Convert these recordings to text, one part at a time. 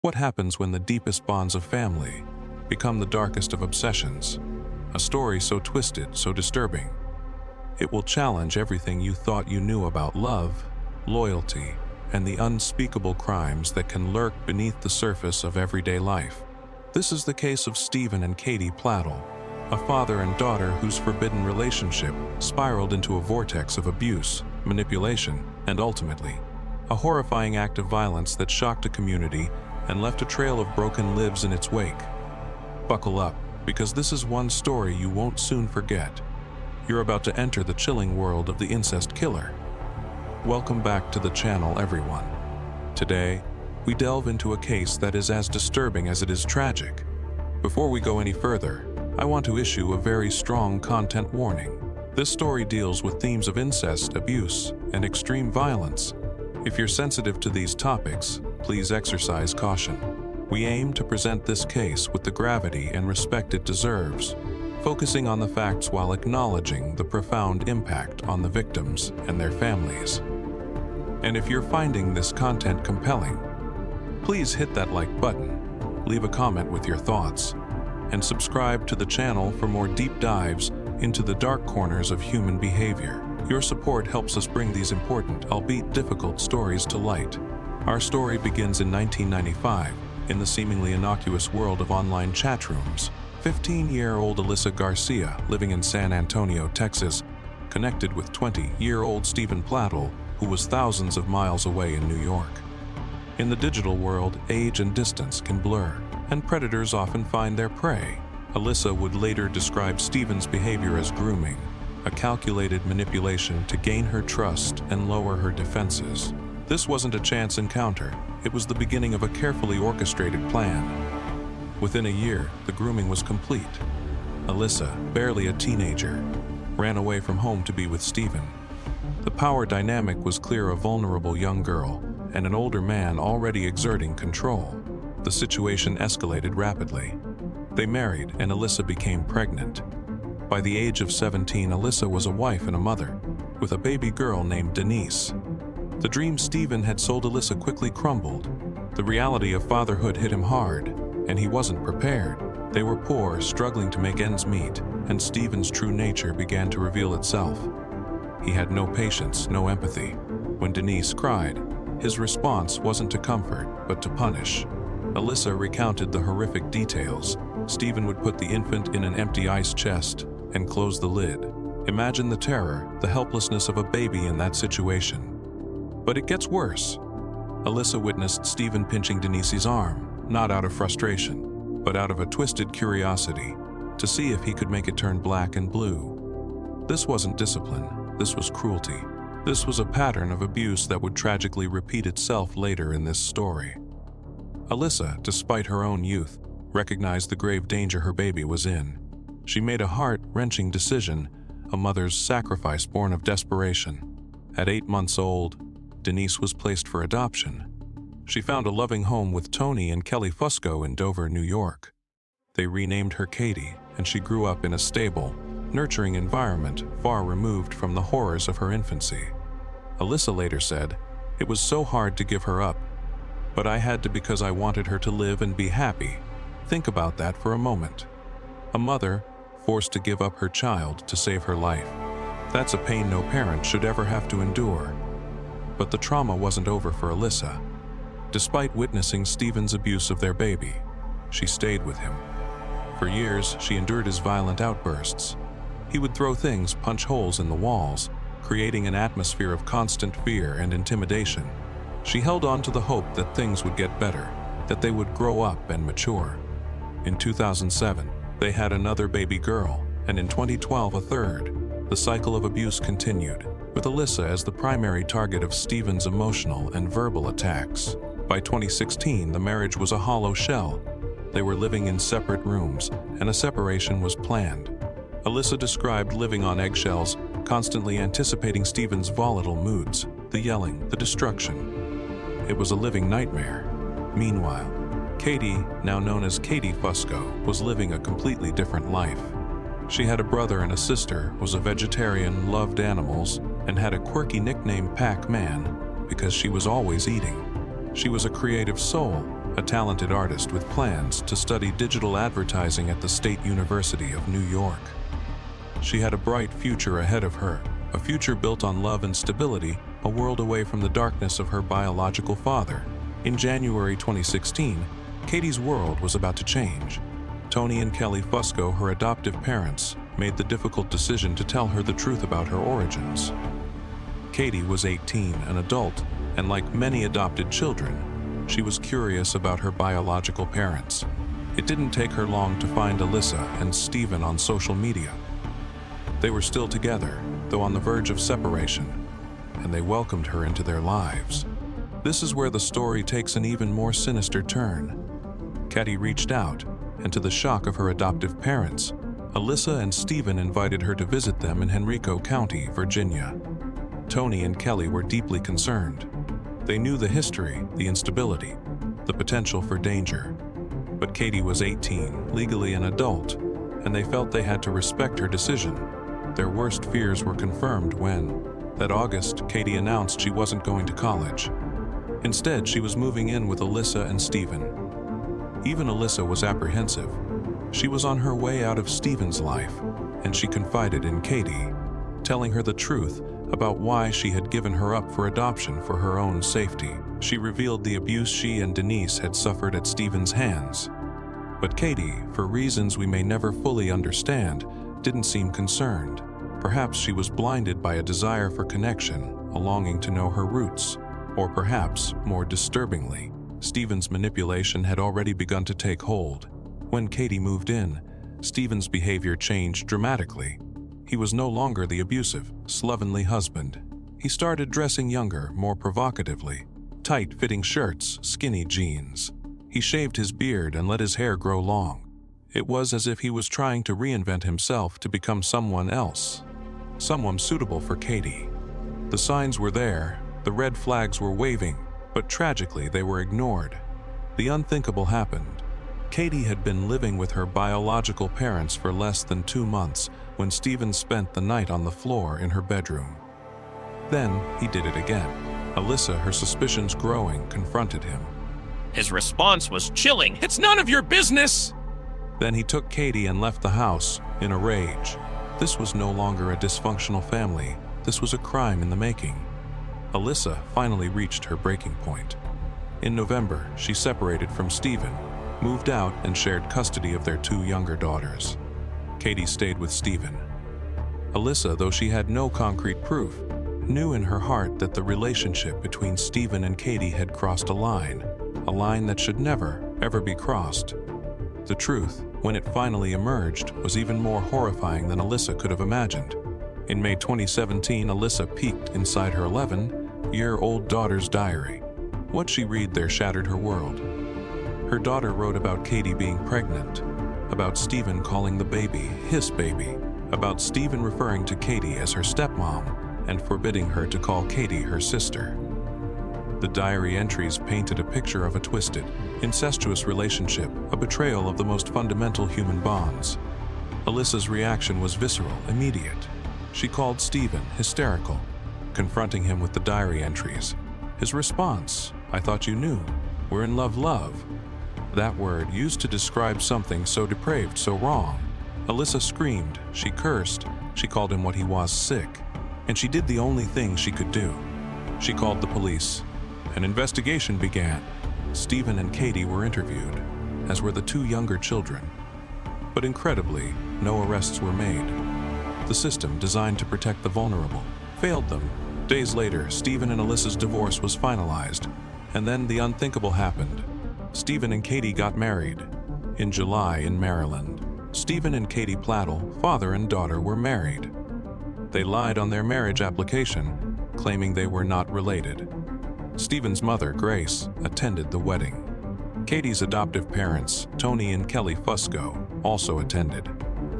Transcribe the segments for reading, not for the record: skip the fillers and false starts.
What happens when the deepest bonds of family become the darkest of obsessions? A story so twisted, so disturbing. It will challenge everything you thought you knew about love, loyalty, and the unspeakable crimes that can lurk beneath the surface of everyday life. This is the case of Steven and Katie Pladl, a father and daughter whose forbidden relationship spiraled into a vortex of abuse, manipulation, and ultimately, a horrifying act of violence that shocked a community and left a trail of broken lives in its wake. Buckle up, because this is one story you won't soon forget. You're about to enter the chilling world of the incest killer. Welcome back to the channel, everyone. Today, we delve into a case that is as disturbing as it is tragic. Before we go any further, I want to issue a very strong content warning. This story deals with themes of incest, abuse, and extreme violence. If you're sensitive to these topics, please exercise caution. We aim to present this case with the gravity and respect it deserves, focusing on the facts while acknowledging the profound impact on the victims and their families. And if you're finding this content compelling, please hit that like button, leave a comment with your thoughts, and subscribe to the channel for more deep dives into the dark corners of human behavior. Your support helps us bring these important, albeit difficult, stories to light. Our story begins in 1995, in the seemingly innocuous world of online chat rooms. 15-year-old Alyssa Garcia, living in San Antonio, Texas, connected with 20-year-old Steven Pladl, who was thousands of miles away in New York. In the digital world, age and distance can blur, and predators often find their prey. Alyssa would later describe Steven's behavior as grooming, a calculated manipulation to gain her trust and lower her defenses. This wasn't a chance encounter, it was the beginning of a carefully orchestrated plan. Within a year, the grooming was complete. Alyssa, barely a teenager, ran away from home to be with Steven. The power dynamic was clear: a vulnerable young girl and an older man already exerting control. The situation escalated rapidly. They married, and Alyssa became pregnant. By the age of 17, Alyssa was a wife and a mother, with a baby girl named Denise. The dream Steven had sold Alyssa quickly crumbled. The reality of fatherhood hit him hard, and he wasn't prepared. They were poor, struggling to make ends meet, and Steven's true nature began to reveal itself. He had no patience, no empathy. When Denise cried, his response wasn't to comfort, but to punish. Alyssa recounted the horrific details. Steven would put the infant in an empty ice chest and close the lid. Imagine the terror, the helplessness of a baby in that situation. But it gets worse. Alyssa witnessed Steven pinching Denise's arm, not out of frustration, but out of a twisted curiosity, to see if he could make it turn black and blue. This wasn't discipline, this was cruelty. This was a pattern of abuse that would tragically repeat itself later in this story. Alyssa, despite her own youth, recognized the grave danger her baby was in. She made a heart-wrenching decision, a mother's sacrifice born of desperation. At 8 months old, Denise was placed for adoption. She found a loving home with Tony and Kelly Fusco in Dover, New York. They renamed her Katie, and she grew up in a stable, nurturing environment far removed from the horrors of her infancy. Alyssa later said, "It was so hard to give her up, but I had to because I wanted her to live and be happy." Think about that for a moment. A mother forced to give up her child to save her life. That's a pain no parent should ever have to endure. But the trauma wasn't over for Alyssa. Despite witnessing Steven's abuse of their baby, she stayed with him. For years, she endured his violent outbursts. He would throw things, punch holes in the walls, creating an atmosphere of constant fear and intimidation. She held on to the hope that things would get better, that they would grow up and mature. In 2007, they had another baby girl, and in 2012 a third. The cycle of abuse continued, with Alyssa as the primary target of Steven's emotional and verbal attacks. By 2016, the marriage was a hollow shell. They were living in separate rooms, and a separation was planned. Alyssa described living on eggshells, constantly anticipating Steven's volatile moods, the yelling, the destruction. It was a living nightmare. Meanwhile, Katie, now known as Katie Fusco, was living a completely different life. She had a brother and a sister, was a vegetarian, loved animals, and had a quirky nickname Pac-Man because she was always eating. She was a creative soul, a talented artist with plans to study digital advertising at the State University of New York. She had a bright future ahead of her, a future built on love and stability, a world away from the darkness of her biological father. In January 2016, Katie's world was about to change. Tony and Kelly Fusco, her adoptive parents, made the difficult decision to tell her the truth about her origins. Katie was 18, an adult, and like many adopted children, she was curious about her biological parents. It didn't take her long to find Alyssa and Steven on social media. They were still together, though on the verge of separation, and they welcomed her into their lives. This is where the story takes an even more sinister turn. Katie reached out, and to the shock of her adoptive parents, Alyssa and Steven invited her to visit them in Henrico County, Virginia. Tony and Kelly were deeply concerned. They knew the history, the instability, the potential for danger. But Katie was 18, legally an adult, and they felt they had to respect her decision. Their worst fears were confirmed when, that August, Katie announced she wasn't going to college. Instead, she was moving in with Alyssa and Steven. Even Alyssa was apprehensive. She was on her way out of Steven's life, and she confided in Katie, telling her the truth about why she had given her up for adoption for her own safety. She revealed the abuse she and Denise had suffered at Steven's hands. But Katie, for reasons we may never fully understand, didn't seem concerned. Perhaps she was blinded by a desire for connection, a longing to know her roots. Or perhaps, more disturbingly, Steven's manipulation had already begun to take hold. When Katie moved in, Steven's behavior changed dramatically. He was no longer the abusive, slovenly husband. He started dressing younger, more provocatively. Tight-fitting shirts, skinny jeans. He shaved his beard and let his hair grow long. It was as if he was trying to reinvent himself to become someone else. Someone suitable for Katie. The signs were there, the red flags were waving, but tragically they were ignored. The unthinkable happened. Katie had been living with her biological parents for less than 2 months when Steven spent the night on the floor in her bedroom. Then he did it again. Alyssa, her suspicions growing, confronted him. His response was chilling. "It's none of your business!" Then he took Katie and left the house in a rage. This was no longer a dysfunctional family. This was a crime in the making. Alyssa finally reached her breaking point. In November, she separated from Steven, moved out, and shared custody of their 2 younger daughters. Katie stayed with Steven. Alyssa, though she had no concrete proof, knew in her heart that the relationship between Steven and Katie had crossed a line that should never, ever be crossed. The truth, when it finally emerged, was even more horrifying than Alyssa could have imagined. In May 2017, Alyssa peeked inside her 11-year-old daughter's diary. What she read there shattered her world. Her daughter wrote about Katie being pregnant, about Steven calling the baby his baby, about Steven referring to Katie as her stepmom and forbidding her to call Katie her sister. The diary entries painted a picture of a twisted, incestuous relationship, a betrayal of the most fundamental human bonds. Alyssa's reaction was visceral, immediate. She called Steven hysterical, confronting him with the diary entries. His response, "I thought you knew. We're in love, love." That word, used to describe something so depraved, so wrong. Alyssa screamed, she cursed, she called him what he was, sick. And she did the only thing she could do. She called the police. An investigation began. Steven and Katie were interviewed, as were the 2 younger children. But incredibly, no arrests were made. The system, designed to protect the vulnerable, failed them. Days later, Steven and Alyssa's divorce was finalized, and then the unthinkable happened. Steven and Katie got married. In July in Maryland, Steven and Katie Pladl, father and daughter, were married. They lied on their marriage application, claiming they were not related. Steven's mother, Grace, attended the wedding. Katie's adoptive parents, Tony and Kelly Fusco, also attended.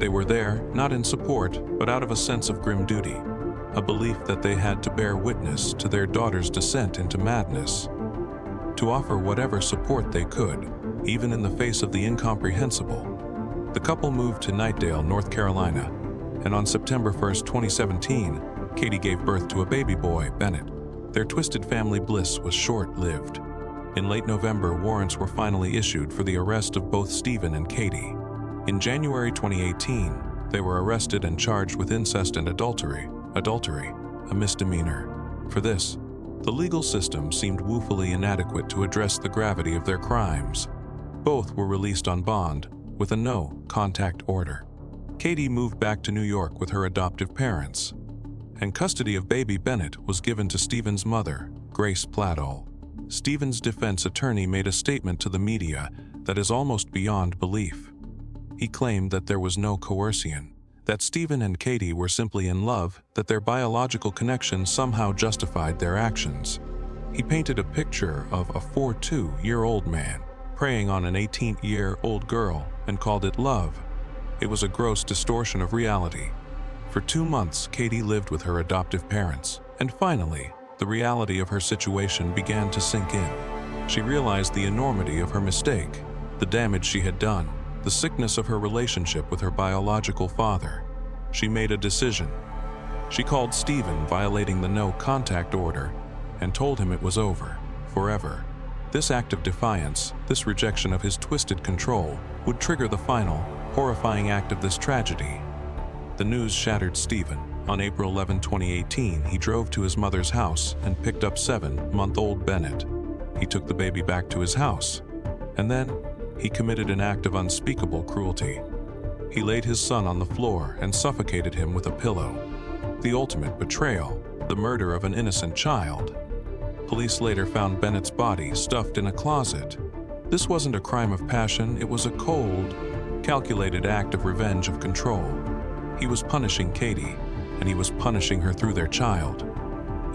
They were there, not in support, but out of a sense of grim duty, a belief that they had to bear witness to their daughter's descent into madness, to offer whatever support they could, even in the face of the incomprehensible. The couple moved to Knightdale, North Carolina, and on September 1st, 2017, Katie gave birth to a baby boy, Bennett. Their twisted family bliss was short-lived. In late November, warrants were finally issued for the arrest of both Steven and Katie. In January 2018, they were arrested and charged with incest and adultery, a misdemeanor. For this, the legal system seemed woefully inadequate to address the gravity of their crimes. Both were released on bond with a no-contact order. Katie moved back to New York with her adoptive parents, and custody of baby Bennett was given to Steven's mother, Grace Pladl. Steven's defense attorney made a statement to the media that is almost beyond belief. He claimed that there was no coercion, that Steven and Katie were simply in love, that their biological connection somehow justified their actions. He painted a picture of a 42-year-old man preying on an 18-year-old girl and called it love. It was a gross distortion of reality. For 2 months, Katie lived with her adoptive parents, and finally, the reality of her situation began to sink in. She realized the enormity of her mistake, the damage she had done, the sickness of her relationship with her biological father. She made a decision. She called Steven, violating the no-contact order, and told him it was over, forever. This act of defiance, this rejection of his twisted control, would trigger the final, horrifying act of this tragedy. The news shattered Steven. On April 11, 2018, he drove to his mother's house and picked up 7-month-old Bennett. He took the baby back to his house, and then he committed an act of unspeakable cruelty. He laid his son on the floor and suffocated him with a pillow. The ultimate betrayal, the murder of an innocent child. Police later found Bennett's body stuffed in a closet. This wasn't a crime of passion, it was a cold, calculated act of revenge of control. He was punishing Katie, and he was punishing her through their child.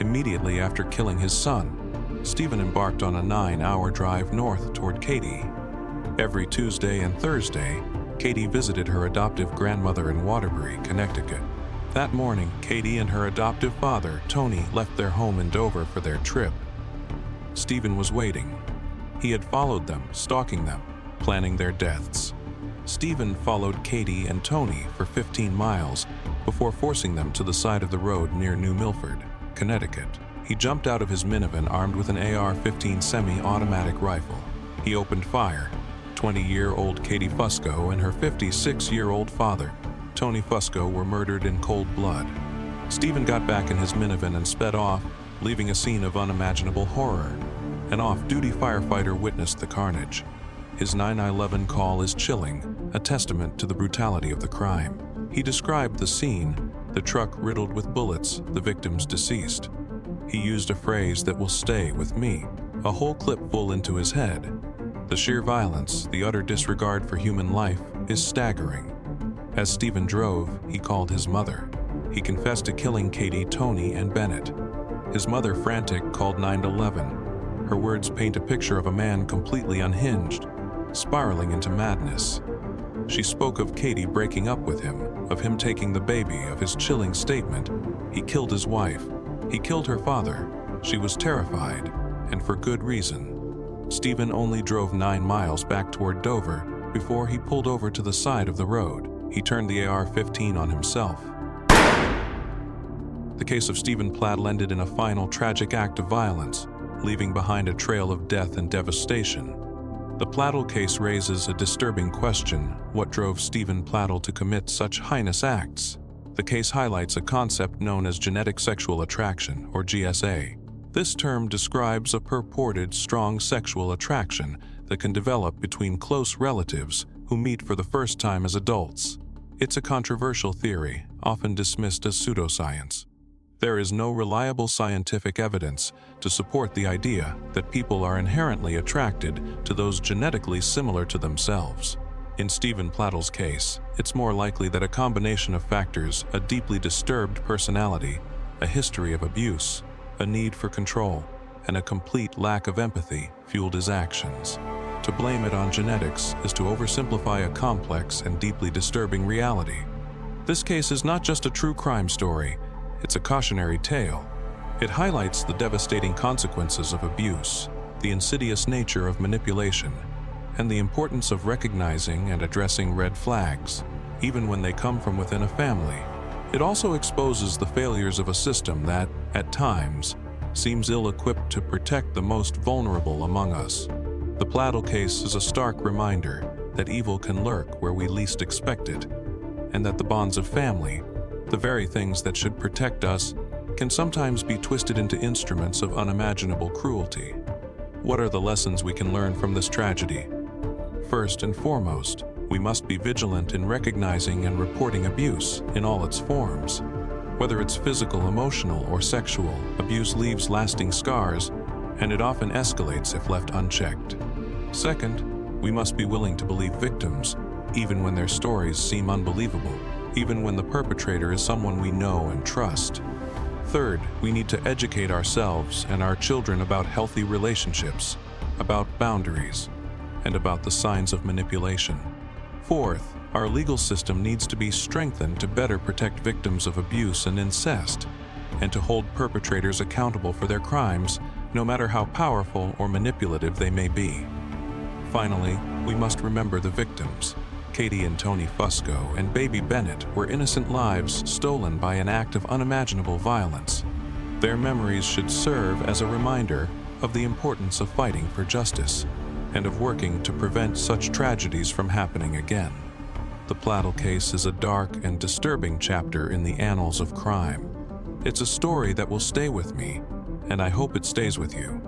Immediately after killing his son, Steven embarked on a 9-hour drive north toward Katie. Every Tuesday and Thursday, Katie visited her adoptive grandmother in Waterbury, Connecticut. That morning, Katie and her adoptive father, Tony, left their home in Dover for their trip. Steven was waiting. He had followed them, stalking them, planning their deaths. Steven followed Katie and Tony for 15 miles before forcing them to the side of the road near New Milford, Connecticut. He jumped out of his minivan armed with an AR-15 semi-automatic rifle. He opened fire. 20-year-old Katie Fusco and her 56-year-old father, Tony Fusco, were murdered in cold blood. Steven got back in his minivan and sped off, leaving a scene of unimaginable horror. An off-duty firefighter witnessed the carnage. His 911 call is chilling, a testament to the brutality of the crime. He described the scene, the truck riddled with bullets, the victims deceased. He used a phrase that will stay with me, a whole clip full into his head. The sheer violence, the utter disregard for human life, is staggering. As Steven drove, he called his mother. He confessed to killing Katie, Tony, and Bennett. His mother, frantic, called 911. Her words paint a picture of a man completely unhinged, spiraling into madness. She spoke of Katie breaking up with him, of him taking the baby, of his chilling statement. He killed his wife. He killed her father. She was terrified, and for good reason. Steven only drove 9 miles back toward Dover before he pulled over to the side of the road. He turned the AR-15 on himself. The case of Steven Pladl ended in a final tragic act of violence, leaving behind a trail of death and devastation. The Pladl case raises a disturbing question: what drove Steven Pladl to commit such heinous acts? The case highlights a concept known as genetic sexual attraction, or GSA. This term describes a purported strong sexual attraction that can develop between close relatives who meet for the first time as adults. It's a controversial theory, often dismissed as pseudoscience. There is no reliable scientific evidence to support the idea that people are inherently attracted to those genetically similar to themselves. In Steven Pladl's case, it's more likely that a combination of factors, a deeply disturbed personality, a history of abuse, a need for control, and a complete lack of empathy fueled his actions. To blame it on genetics is to oversimplify a complex and deeply disturbing reality. This case is not just a true crime story, it's a cautionary tale. It highlights the devastating consequences of abuse, the insidious nature of manipulation, and the importance of recognizing and addressing red flags, even when they come from within a family. It also exposes the failures of a system that, at times, seems ill-equipped to protect the most vulnerable among us. The Pladl case is a stark reminder that evil can lurk where we least expect it, and that the bonds of family, the very things that should protect us, can sometimes be twisted into instruments of unimaginable cruelty. What are the lessons we can learn from this tragedy? First and foremost, we must be vigilant in recognizing and reporting abuse in all its forms. Whether it's physical, emotional, or sexual, abuse leaves lasting scars, and it often escalates if left unchecked. Second, we must be willing to believe victims, even when their stories seem unbelievable, even when the perpetrator is someone we know and trust. Third, we need to educate ourselves and our children about healthy relationships, about boundaries, and about the signs of manipulation. Fourth, our legal system needs to be strengthened to better protect victims of abuse and incest, and to hold perpetrators accountable for their crimes, no matter how powerful or manipulative they may be. Finally, we must remember the victims. Katie and Tony Fusco and baby Bennett were innocent lives stolen by an act of unimaginable violence. Their memories should serve as a reminder of the importance of fighting for justice and of working to prevent such tragedies from happening again. The Pladl case is a dark and disturbing chapter in the annals of crime. It's a story that will stay with me, and I hope it stays with you.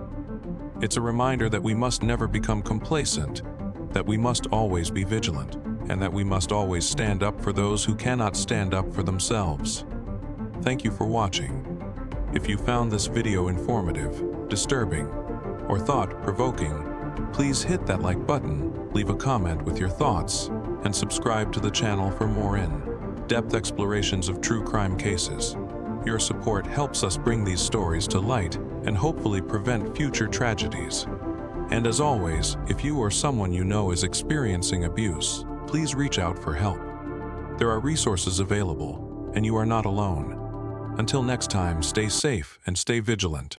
It's a reminder that we must never become complacent, that we must always be vigilant, and that we must always stand up for those who cannot stand up for themselves. Thank you for watching. If you found this video informative, disturbing, or thought-provoking, please hit that like button, leave a comment with your thoughts, and subscribe to the channel for more in-depth explorations of true crime cases. Your support helps us bring these stories to light and hopefully prevent future tragedies. And as always, if you or someone you know is experiencing abuse, please reach out for help. There are resources available, and you are not alone. Until next time, stay safe and stay vigilant.